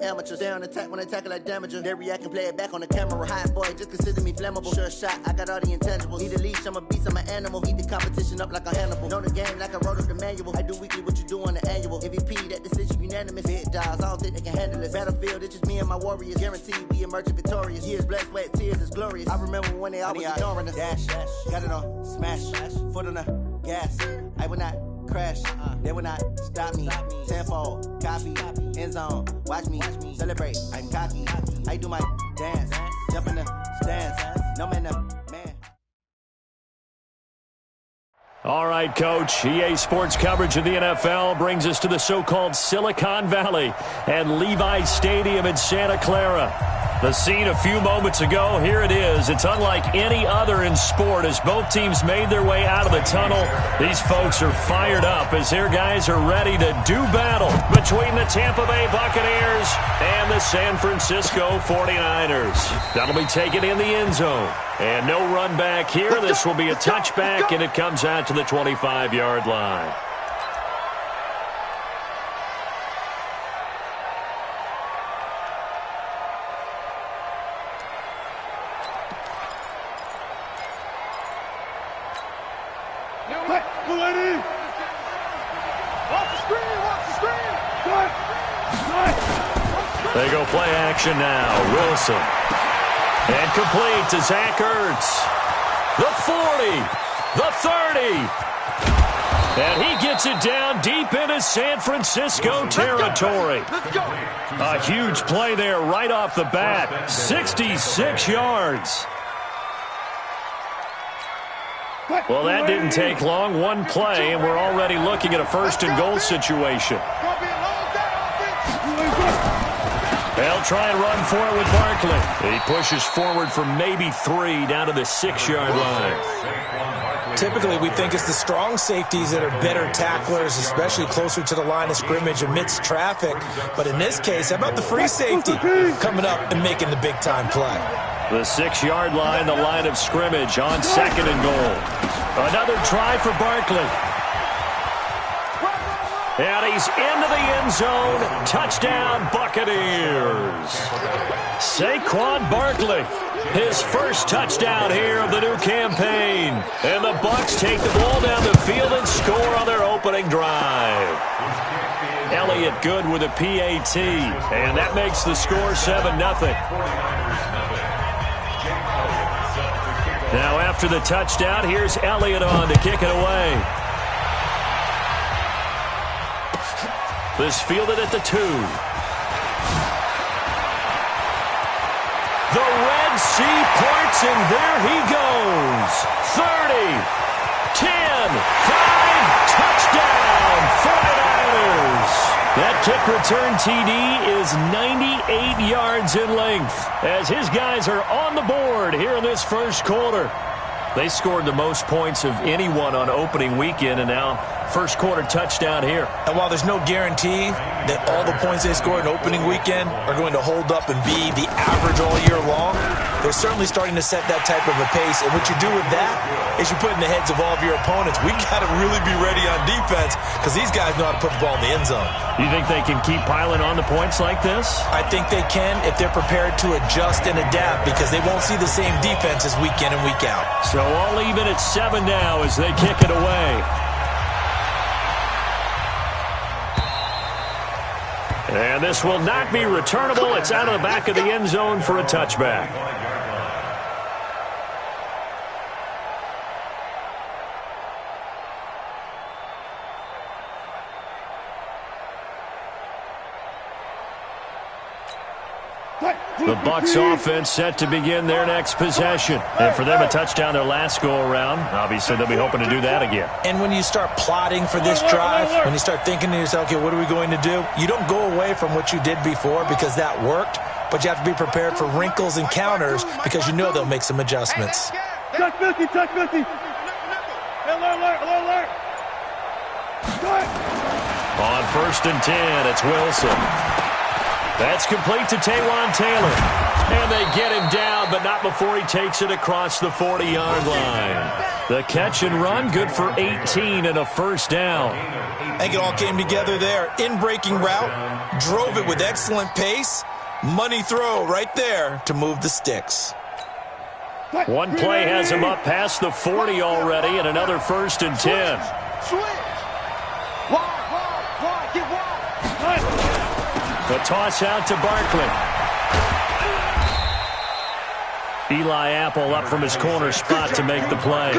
Amateurs, they on attack when I tackle like damager. They react and play it back on the camera. Hot boy, just consider me flammable. Sure shot, I got all the intangibles. Need a leash, I'm a beast, I'm an animal. Heat the competition up like a Hannibal. Know the game like I wrote up the manual. I do weekly what you do on the annual. MVP, that decision unanimous. Big dials, I don't think they can handle it. Battlefield, it's just me and my warriors. Guaranteed we emerge victorious. Years, blood, sweat, tears, it's glorious. I remember when they always ignoring us. Dash, got it on, smash, foot on the gas. I will not crash, they will not stop me. Tenfold, copy, end zone, watch me celebrate. I'm cocky, I do my dance, jump in the stands, no man up, man. All right, Coach. EA Sports coverage of the NFL brings us to the so-called Silicon Valley and Levi's Stadium in Santa Clara. The scene a few moments ago, here it is. It's unlike any other in sport as both teams made their way out of the tunnel. These folks are fired up as their guys are ready to do battle between the Tampa Bay Buccaneers and the San Francisco 49ers. That'll be taken in the end zone. And no run back here. This will be a touchback, and it comes out to the 25-yard line. They go play action now. Wilson. And complete to Zach Ertz. The 40. The 30. And he gets it down deep into San Francisco territory. A huge play there right off the bat. 66 yards. Well, that didn't take long. One play, and we're already looking at a first-and-goal situation. They'll try and run for it with Barkley. He pushes forward for maybe 3 down to the 6-yard line. Typically, we think it's the strong safeties that are better tacklers, especially closer to the line of scrimmage amidst traffic. But in this case, how about the free safety coming up and making the big-time play? The 6-yard line, the line of scrimmage on 2nd and goal. Another try for Barkley. And he's into the end zone. Touchdown, Buccaneers. Saquon Barkley, his first touchdown here of the new campaign. And the Bucs take the ball down the field and score on their opening drive. Elliott good with a PAT. And that makes the score 7-0. Now after the touchdown, here's Elliott on to kick it away. This fielded at the 2. The Red Sea parts, and there he goes. 30, 10, 5, touchdown, 49ers. That kick return TD is 98 yards in length as his guys are on the board here in this first quarter. They scored the most points of anyone on opening weekend, and now first quarter touchdown here. And while there's no guarantee that all the points they scored in opening weekend are going to hold up and be the average all year long, they're certainly starting to set that type of a pace. And what you do with that is you put in the heads of all of your opponents, we got to really be ready on defense because these guys know how to put the ball in the end zone. You think they can keep piling on the points like this? I think they can if they're prepared to adjust and adapt because they won't see the same defenses week in and week out. So all even at 7 now as they kick it away. And this will not be returnable. It's out of the back of the end zone for a touchback. The Bucs offense set to begin their next possession. And for them, a touchdown their last go-around. Obviously, they'll be hoping to do that again. And when you start plotting for this drive, when you start thinking to yourself, okay, what are we going to do? You don't go away from what you did before because that worked, but you have to be prepared for wrinkles and counters because you know they'll make some adjustments. Touch 50, touch 50. Alert. On 1st and 10, it's Wilson. That's complete to Taywan Taylor. And they get him down, but not before he takes it across the 40-yard line. The catch and run, good for 18 and a first down. I think it all came together there. In-breaking route, drove it with excellent pace. Money throw right there to move the sticks. One play has him up past the 40 already, and another 1st and 10. The toss out to Barkley. Eli Apple up from his corner spot to make the play.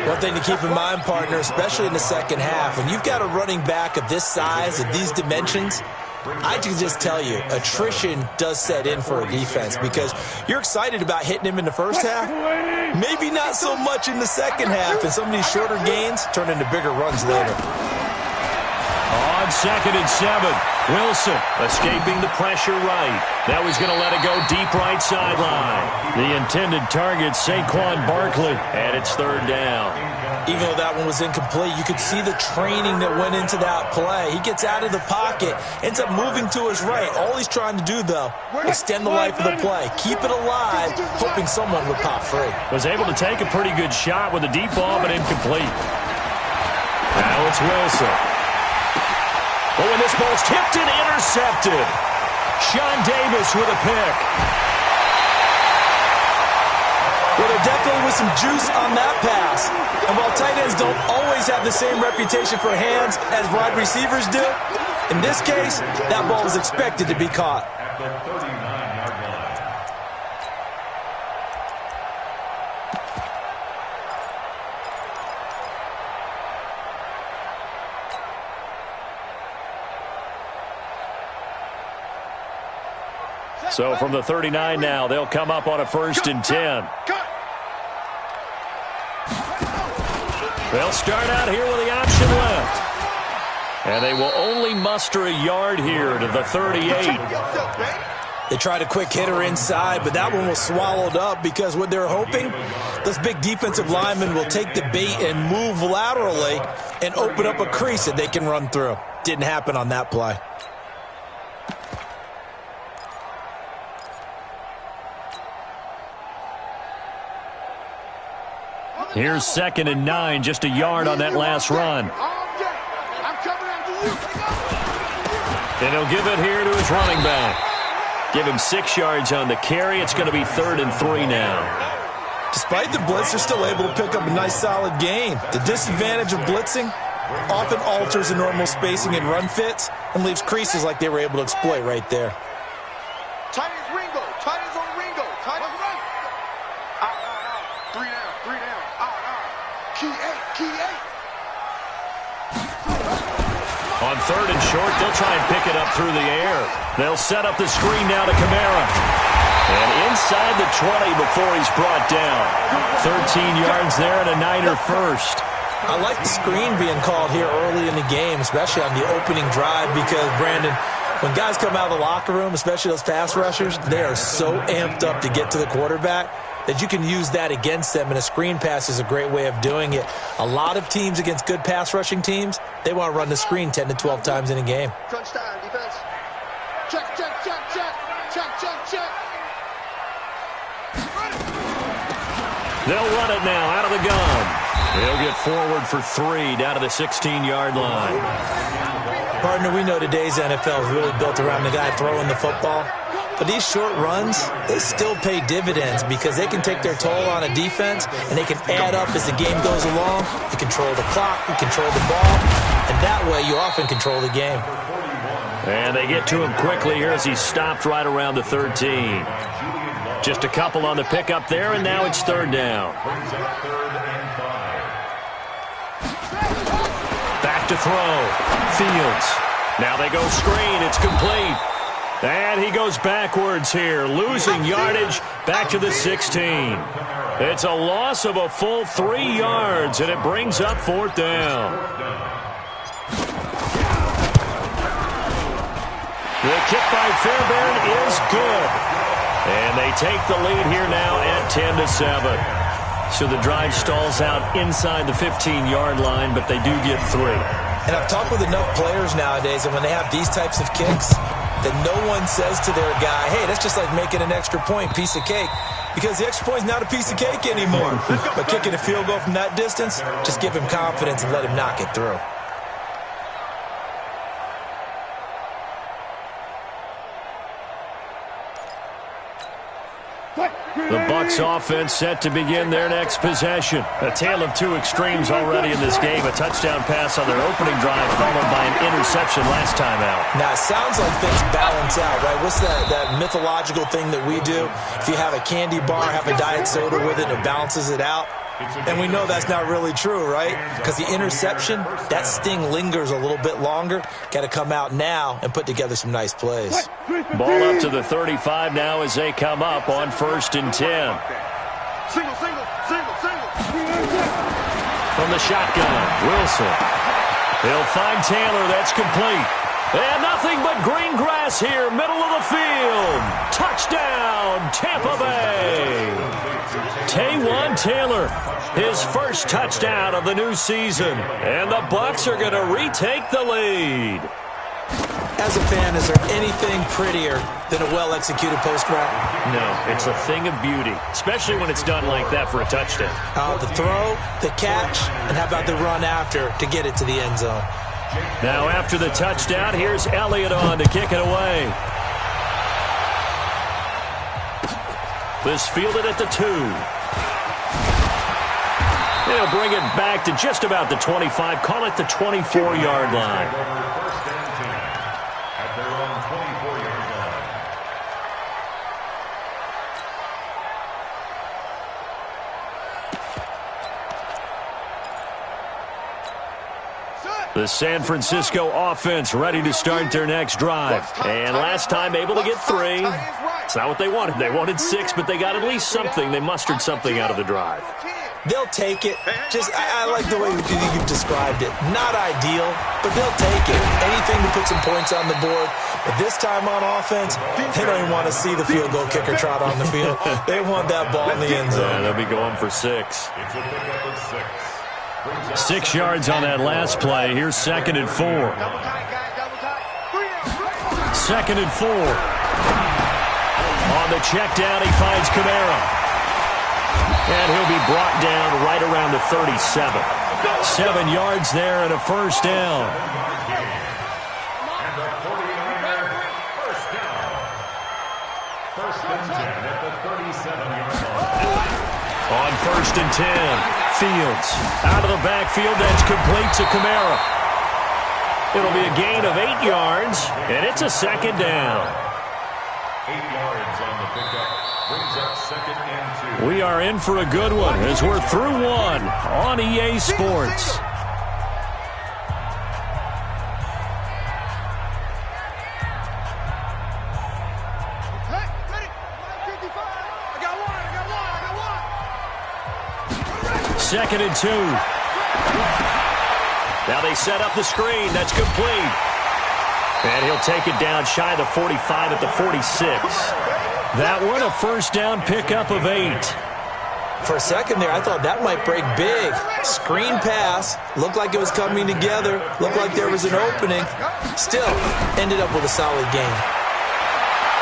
One thing to keep in mind, partner, especially in the second half, when you've got a running back of this size, of these dimensions, I can just tell you, attrition does set in for a defense because you're excited about hitting him in the first half. Maybe not so much in the second half, and some of these shorter gains turn into bigger runs later. On 2nd and 7, Wilson escaping the pressure right. Now he's going to let it go deep right sideline. The intended target, Saquon Barkley, and it's 3rd down. Even though that one was incomplete, you could see the training that went into that play. He gets out of the pocket, ends up moving to his right. All he's trying to do, though, extend the life of the play. Keep it alive, hoping someone would pop free. Was able to take a pretty good shot with a deep ball, but incomplete. Now it's Wilson. Oh, and this ball's tipped and intercepted. Sean Davis with a pick. Well, there definitely was some juice on that pass. And while tight ends don't always have the same reputation for hands as wide receivers do, in this case, that ball was expected to be caught. So from the 39 now, they'll come up on a 1st and 10. They'll start out here with the option left. And they will only muster a yard here to the 38. They tried a quick hitter inside, but that one was swallowed up because what they're hoping, those big defensive linemen will take the bait and move laterally and open up a crease that they can run through. Didn't happen on that play. Here's 2nd and 9, just a yard on that last run. And he'll give it here to his running back. Give him 6 yards on the carry. It's going to be 3rd and 3 now. Despite the blitz, they're still able to pick up a nice solid gain. The disadvantage of blitzing often alters the normal spacing and run fits and leaves creases like they were able to exploit right there. Tight is Ringo. Tight is on Ringo. Tight is right. Out. 3 down. Key 8. On 3rd and short, they'll try and pick it up through the air. They'll set up the screen now to Kamara. And inside the 20 before he's brought down. 13 yards there and a Niner first. I like the screen being called here early in the game, especially on the opening drive, because, Brandon, when guys come out of the locker room, especially those pass rushers, they are so amped up to get to the quarterback that you can use that against them, and a screen pass is a great way of doing it. A lot of teams against good pass rushing teams, they want to run the screen 10 to 12 times in a game. Crunch time, defense. Check. They'll run it now out of the gun. They'll get forward for 3 down to the 16-yard line. Partner, we know today's NFL is really built around the guy throwing the football. But these short runs, they still pay dividends because they can take their toll on a defense and they can add up as the game goes along. You control the clock, you control the ball, and that way you often control the game. And they get to him quickly here as he's stopped right around the 13. Just a couple on the pickup there, and now it's 3rd down. Back to throw. Fields. Now they go screen. It's complete. And he goes backwards here, losing yardage back to the 16. It's a loss of a full 3 yards, and it brings up 4th down. The kick by Fairbairn is good. And they take the lead here now at 10-7. So the drive stalls out inside the 15-yard line, but they do get 3. And I've talked with enough players nowadays, and when they have these types of kicks, that no one says to their guy, hey, that's just like making an extra point, piece of cake. Because the extra point is not a piece of cake anymore. But kicking a field goal from that distance, just give him confidence and let him knock it through. The Bucs offense set to begin their next possession. A tale of two extremes already in this game. A touchdown pass on their opening drive followed by an interception last time out. Now, it sounds like things balance out, right? What's that mythological thing that we do? If you have a candy bar, have a diet soda with it, and it balances it out. And we know that's not really true, right? Because the interception, that sting lingers a little bit longer. Got to come out now and put together some nice plays. Ball up to the 35 now as they come up on 1st and 10. Single. From the shotgun, Wilson. He'll find Taylor. That's complete. And nothing but green grass here, middle of the field. Touchdown, Tampa Bay. Taywan Taylor, his first touchdown of the new season. And the Bucs are going to retake the lead. As a fan, is there anything prettier than a well-executed post route? No, it's a thing of beauty, especially when it's done like that for a touchdown. The throw, the catch, and how about the run after to get it to the end zone? Now after the touchdown, here's Elliott on to kick it away. This fielded at the 2. They'll bring it back to just about the 25, call it the 24-yard line. The San Francisco offense ready to start their next drive. And last time able to get 3. It's not what they wanted. They wanted 6, but they got at least something. They mustered something out of the drive. They'll take it. I like the way you've described it. Not ideal, but they'll take it. Anything to put some points on the board. But this time on offense, they don't even want to see the field goal kicker trot on the field. They want that ball in the end zone. Yeah, they'll be going for 6. 6 yards on that last play. Here's 2nd and 4. 2nd and 4. On the check down, he finds Kamara. And he'll be brought down right around the 37. 7 yards there and a first down. On 1st and 10. Fields out of the backfield. That's complete to Kamara. It'll be a gain of 8 yards, and it's a 2nd down. 8 yards on the pickup. Brings up 2nd and 2. We are in for a good one as we're through 1 on EA Sports. Second and 2. Now they set up the screen. That's complete. And he'll take it down shy of the 45 at the 46. That one a first down pickup of 8. For a second there, I thought that might break big. Screen pass. Looked like it was coming together. Looked like there was an opening. Still, ended up with a solid gain.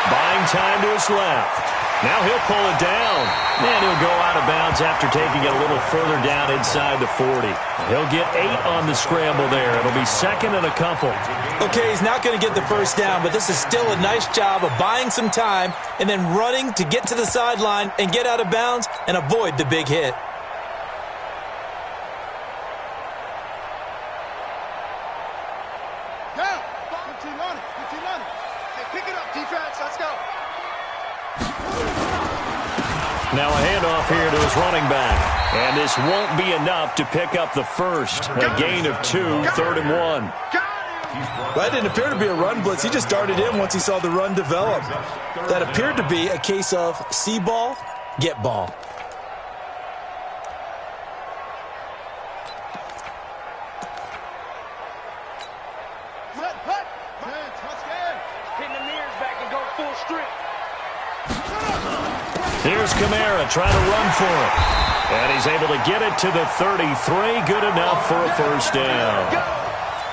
Buying time to his left. Now he'll pull it down. And he'll go out of bounds after taking it a little further down inside the 40. He'll get 8 on the scramble there. It'll be 2nd and a couple. Okay, he's not going to get the first down, but this is still a nice job of buying some time and then running to get to the sideline and get out of bounds and avoid the big hit. Down. 15 on it. Hey, pick it up, defense. Let's go. Now a handoff here to his running back. And this won't be enough to pick up the first. A gain of 2, 3rd and 1. That didn't appear to be a run blitz. He just darted in once he saw the run develop. That appeared to be a case of see ball, get ball. Here's Kamara trying to run for it. And he's able to get it to the 33. Good enough for a first down.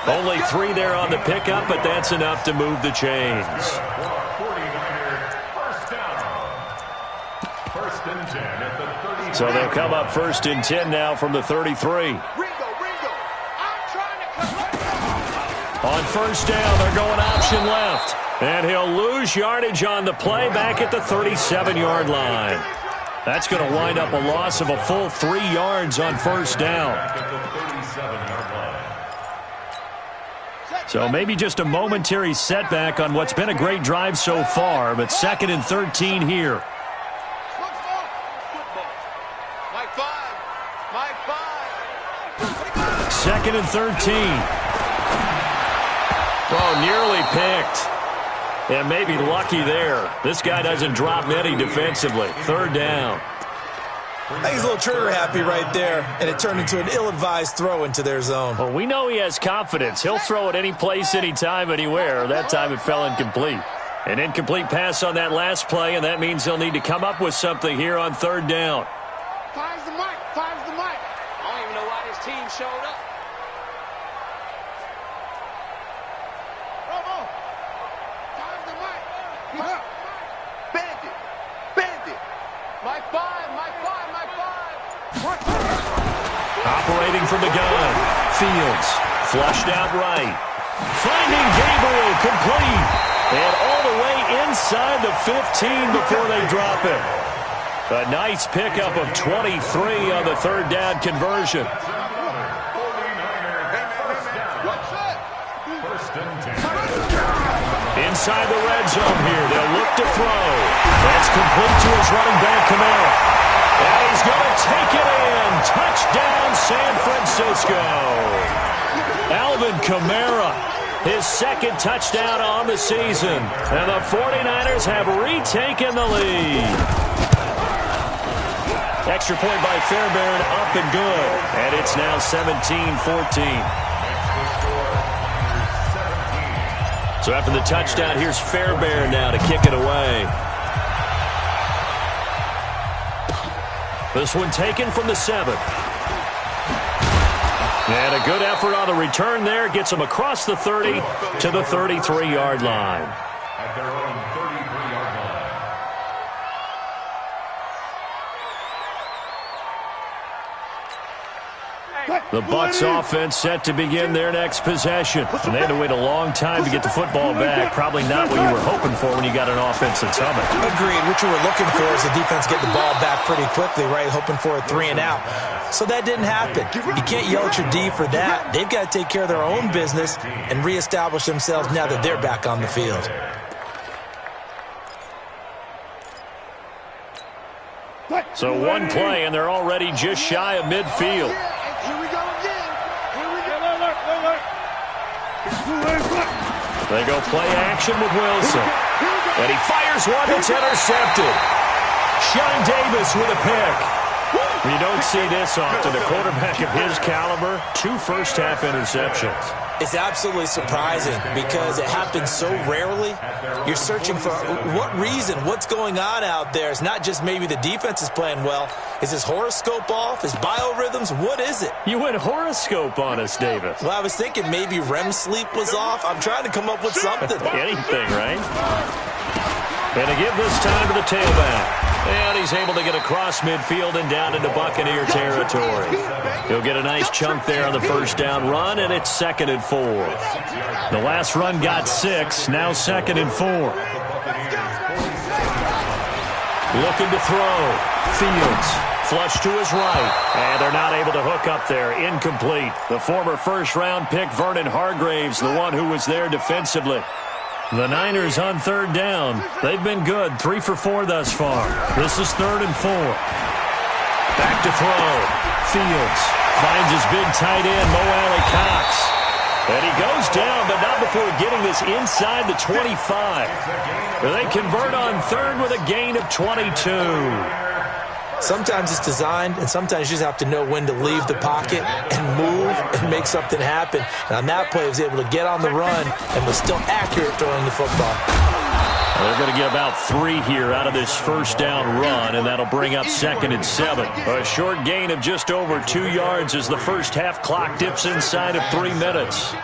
Only 3 there on the pickup, but that's enough to move the chains. So they'll come up 1st and 10 now from the 33. On 1st down, they're going option left. And he'll lose yardage on the play back at the 37-yard line. That's going to wind up a loss of a full 3 yards on 1st down. So maybe just a momentary setback on what's been a great drive so far, but 2nd and 13 here. Second and 13. Oh, nearly picked. And maybe lucky there. This guy doesn't drop many defensively. 3rd down. I think he's a little trigger happy right there, and it turned into an ill-advised throw into their zone. Well, we know he has confidence. He'll throw it any place, anytime, anywhere. That time it fell incomplete. An incomplete pass on that last play, and that means they'll need to come up with something here on 3rd down. Fires the mic. Fires the mic. I don't even know why this team showed up. Bandit! Bandit! Mike 5! Mike 5! Mike 5! Operating from the gun. Fields. Flushed out right. Finding Gabriel complete. And all the way inside the 15 before they drop it. A nice pickup of 23 on the 3rd down conversion. Inside the red zone here. They'll look to throw. That's complete to his running back, Kamara. And he's going to take it in. Touchdown, San Francisco. Alvin Kamara, his 2nd touchdown on the season. And the 49ers have retaken the lead. Extra point by Fairbairn, up and good. And it's now 17-14. So after the touchdown, here's Fairbairn now to kick it away. This one taken from the 7. And a good effort on the return there. Gets him across the 30 to the 33-yard line. At their own 33-yard line. The Bucs offense set to begin their next possession. And they had to wait a long time to get the football back. Probably not what you were hoping for when you got an offense that's humming. Agreed. What you were looking for is the defense get the ball back pretty quickly, right? Hoping for a 3 and out. So that didn't happen. You can't yell at your D for that. They've got to take care of their own business and reestablish themselves now that they're back on the field. So one play, and they're already just shy of midfield. Here we go again. Here we go. They go play action with Wilson. And he fires one that's intercepted. Sean Davis with a pick. You don't see this often. A quarterback of his caliber, 2 first-half interceptions. It's absolutely surprising because it happens so rarely. You're searching for what reason, what's going on out there. It's not just maybe the defense is playing well. Is his horoscope off? His biorhythms? What is it? You went horoscope on us, Davis. Well, I was thinking maybe REM sleep was off. I'm trying to come up with something. Anything, right? And to give this time to the tailback. And he's able to get across midfield and down into Buccaneer territory. He'll get a nice chunk there on the first down run, and it's 2nd and 4. The last run got 6, now 2nd and 4. Looking to throw. Fields. Flush to his right. And they're not able to hook up there. Incomplete. The former first-round pick, Vernon Hargraves, the one who was there defensively. The Niners on 3rd down. They've been good, 3 for 4 thus far. This is 3rd and 4. Back to throw. Fields finds his big tight end, Mo Alley-Cox. And he goes down, but not before getting this inside the 25. They convert on 3rd with a gain of 22. Sometimes it's designed, and sometimes you just have to know when to leave the pocket and move and make something happen. And on that play, he was able to get on the run and was still accurate throwing the football. They're going to get about 3 here out of this first down run, and that'll bring up 2nd and 7. A short gain of just over 2 yards as the first half clock dips inside of 3 minutes.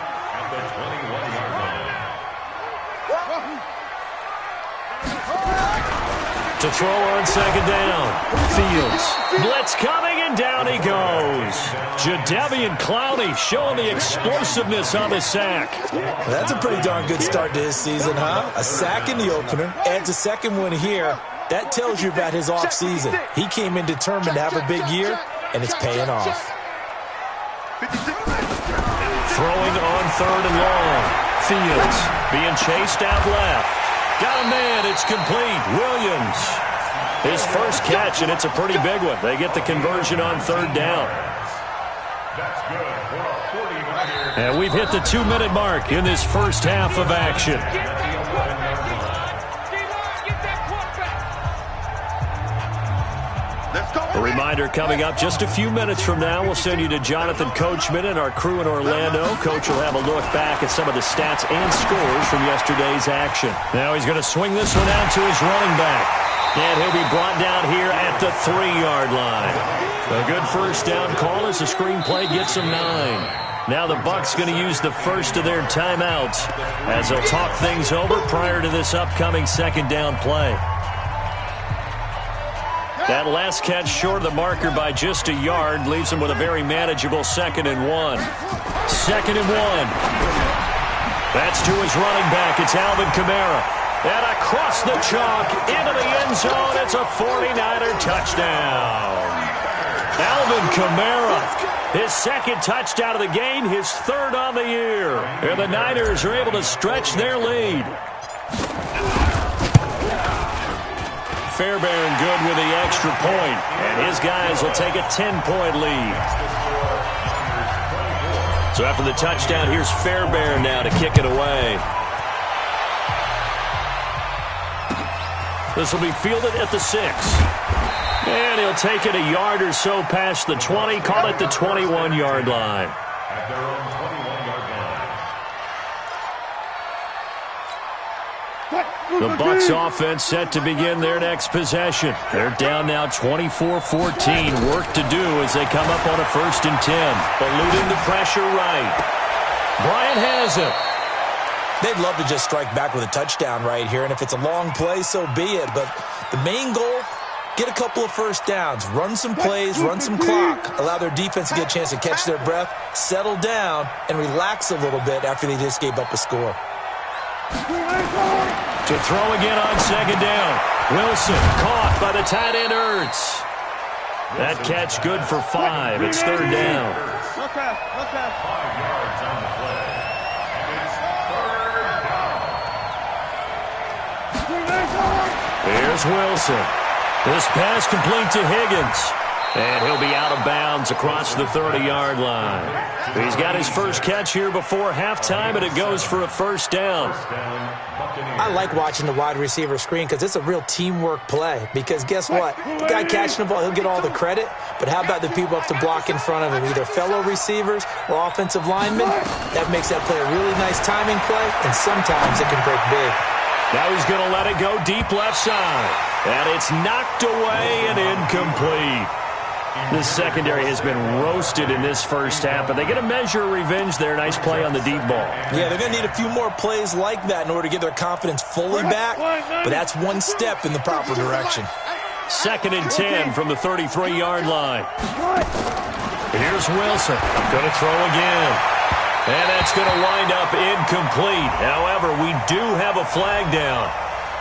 To throw on second down. Fields. Blitz coming, and down he goes. Jadeveon Clowney showing the explosiveness on the sack. Well, that's a pretty darn good start to his season, huh? A sack in the opener, adds a second one here. That tells you about his offseason. He came in determined to have a big year, and it's paying off. Throwing on third and long. Fields being chased out left. Got a man. It's complete. Williams. His first catch, and it's a pretty big one. They get the conversion on third down. That's good for a 40-yard. And we've hit the 2-minute mark in this first half of action. A reminder coming up just a few minutes from now, we'll send you to Jonathan Coachman and our crew in Orlando. Coach will have a look back at some of the stats and scores from yesterday's action. Now he's going to swing this one out to his running back. And he'll be brought down here at the 3-yard line. A good first down call as the screenplay gets him 9. Now the Bucs going to use the first of their timeouts as they'll talk things over prior to this upcoming second down play. That last catch short of the marker by just a yard leaves him with a very manageable 2nd and 1. 2nd and 1. That's to his running back. It's Alvin Kamara. And across the chalk into the end zone. It's a 49er touchdown. Alvin Kamara, his second touchdown of the game, his third on the year. And the Niners are able to stretch their lead. Fairbairn good with the extra point, and his guys will take a 10-point lead. So after the touchdown, here's Fairbairn now to kick it away. This will be fielded at the 6. And he'll take it a yard or so past the 20, call it the 21-yard line. At their own 21-yard line. The Bucs offense set to begin their next possession. They're down now 24-14. Work to do as they come up on a 1st and 10. Eluding the pressure right. Bryant has him. They'd love to just strike back with a touchdown right here, and if it's a long play, so be it. But the main goal, get a couple of first downs, run some plays, run some clock, allow their defense to get a chance to catch their breath, settle down, and relax a little bit after they just gave up a score. To throw again on 2nd down. Wilson caught by the tight end Ertz. That catch good for 5. It's 3rd down. 5 yards on the play. And it's 3rd down. Here's Wilson. This pass complete to Higgins. And he'll be out of bounds across the 30-yard line. He's got his first catch here before halftime, and it goes for a 1st down. I like watching the wide receiver screen because it's a real teamwork play. Because guess what? The guy catching the ball, he'll get all the credit. But how about the people up to block in front of him, either fellow receivers or offensive linemen? That makes that play a really nice timing play, and sometimes it can break big. Now he's going to let it go deep left side. And it's knocked away and incomplete. The secondary has been roasted in this first half, but they get a measure of revenge there. Nice play on the deep ball. Yeah, they're going to need a few more plays like that in order to get their confidence fully back, but that's one step in the proper direction. 2nd and 10 from the 33-yard line. Here's Wilson. Going to throw again. And that's going to wind up incomplete. However, we do have a flag down.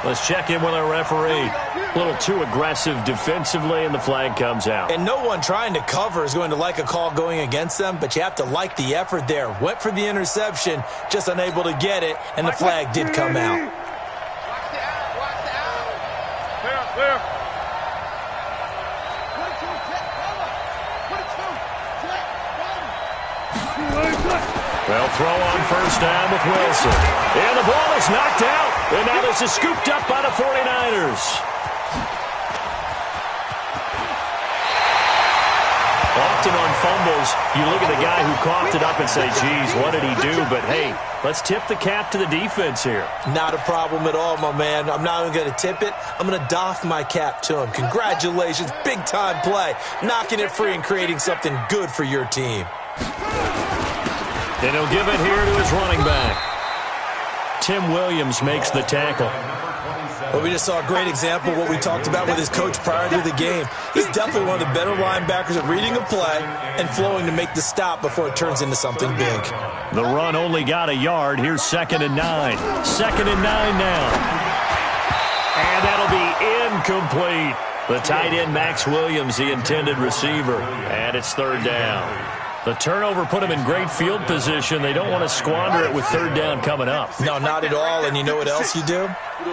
Let's check in with our referee. A little too aggressive defensively, and the flag comes out. And no one trying to cover is going to like a call going against them, but you have to like the effort there. Went for the interception, just unable to get it, and the flag did come out. Watch the out. Clear. Well, throw on 1st down with Wilson. And the ball is knocked out. And now this is scooped up by the 49ers. Often on fumbles, you look at the guy who coughed it up and say, geez, what did he do? But, hey, let's tip the cap to the defense here. Not a problem at all, my man. I'm not even going to tip it. I'm going to doff my cap to him. Congratulations. Big-time play. Knocking it free and creating something good for your team. And he'll give it here to his running back. Tim Williams makes the tackle. Well, we just saw a great example of what we talked about with his coach prior to the game. He's definitely one of the better linebackers at reading a play and flowing to make the stop before it turns into something big. The run only got a yard. Here's 2nd and 9. 2nd and 9 now. And that'll be incomplete. The tight end, Max Williams, the intended receiver. And it's 3rd down. The turnover put them in great field position. They don't want to squander it with 3rd down coming up. No, not at all. And you know what else you do?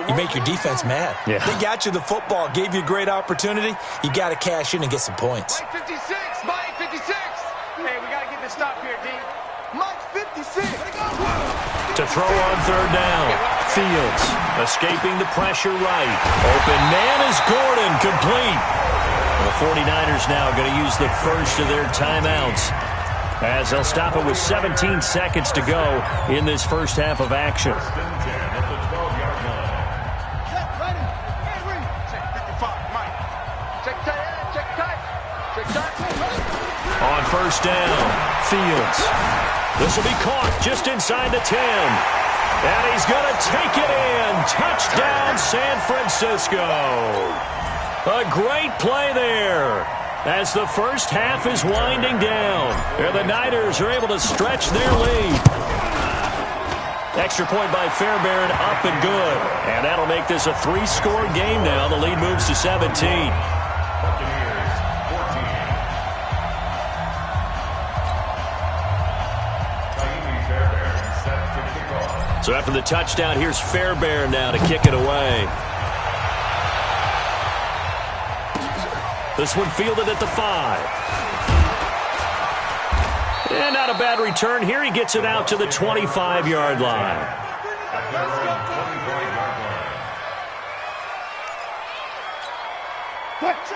You make your defense mad. Yeah. They got you the football, gave you a great opportunity. You got to cash in and get some points. Mike 56, Mike 56. Hey, we got to get the stop here, D. Mike 56. To throw on 3rd down. Fields escaping the pressure right. Open man is Gordon, complete. The 49ers now going to use the first of their timeouts as they'll stop it with 17 seconds to go in this first half of action. On 1st down, Fields. This will be caught just inside the 10. And he's going to take it in. Touchdown, San Francisco. A great play there as the first half is winding down. And the Niners are able to stretch their lead. Extra point by Fairbairn, up and good. And that'll make this a 3-score game now. The lead moves to 17. So after the touchdown, here's Fairbairn now to kick it away. This one fielded at the 5. And not a bad return here. He gets it out to the 25-yard line.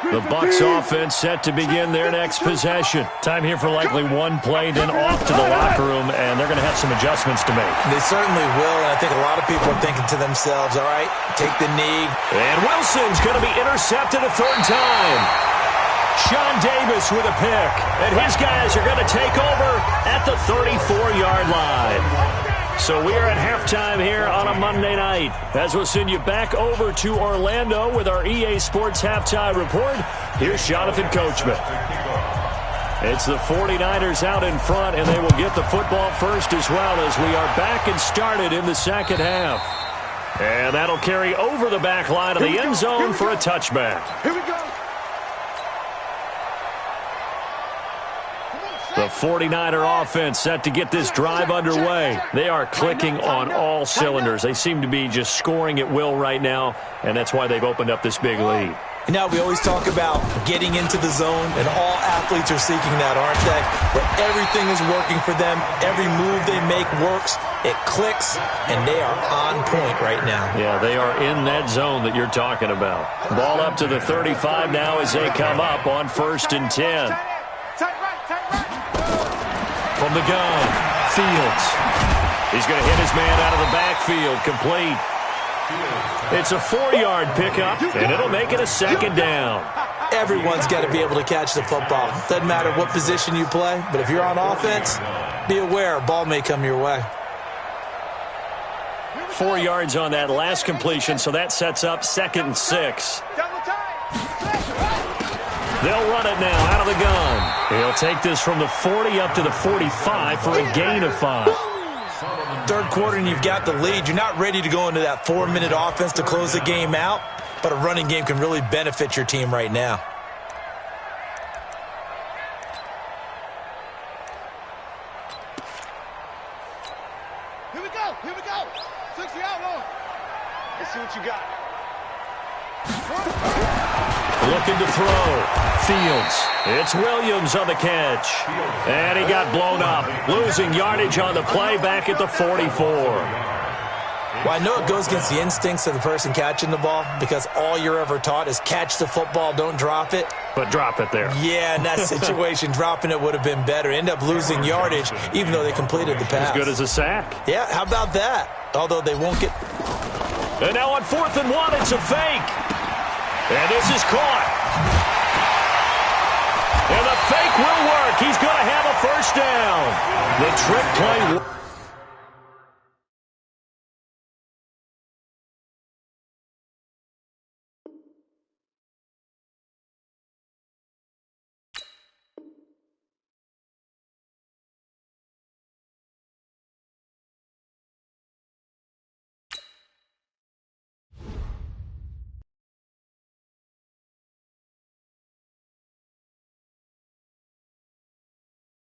The Bucs offense set to begin their next possession. Time here for likely one play, then off to the locker room, and they're going to have some adjustments to make. They certainly will, and I think a lot of people are thinking to themselves, all right, take the knee. And Wilson's going to be intercepted a 3rd time. Sean Davis with a pick, and his guys are going to take over at the 34-yard line. So we are at halftime here on a Monday night as we'll send you back over to Orlando with our EA Sports Halftime Report. Here's Jonathan Coachman. It's the 49ers out in front, and they will get the football first as well as we are back and started in the second half. And that'll carry over the back line of the end zone for a touchback. Here we go. The 49er offense set to get this drive underway. They are clicking on all cylinders. They seem to be just scoring at will right now, and that's why they've opened up this big lead. And now we always talk about getting into the zone, and all athletes are seeking that, aren't they? Where everything is working for them, every move they make works, it clicks, and they are on point right now. Yeah, they are in that zone that you're talking about. Ball up to the 35 now as they come up on 1st and 10. From the gun, Fields. He's going to hit his man out of the backfield, complete. It's a 4-yard pickup, and it'll make it a 2nd down. Everyone's got to be able to catch the football. Doesn't matter what position you play, but if you're on offense, be aware a ball may come your way. 4 yards on that last completion, so that sets up 2nd and 6. They'll run it now out of the gun. He'll take this from the 40 up to the 45 for a gain of 5. 3rd quarter and you've got the lead. You're not ready to go into that 4-minute offense to close the game out, but a running game can really benefit your team right now. Here we go. Here we go. 60 out, Lord. Let's see what you got. Looking to throw. Fields. It's Williams on the catch. And he got blown up. Losing yardage on the play back at the 44. Well, I know it goes against the instincts of the person catching the ball because all you're ever taught is catch the football, don't drop it. But drop it there. Yeah, in that situation, dropping it would have been better. End up losing yardage even though they completed the pass. As good as a sack. Yeah, how about that? Although they won't get... And now on 4th and 1, it's a fake. And this is caught. And the fake will work. He's going to have a 1st down. The trick play.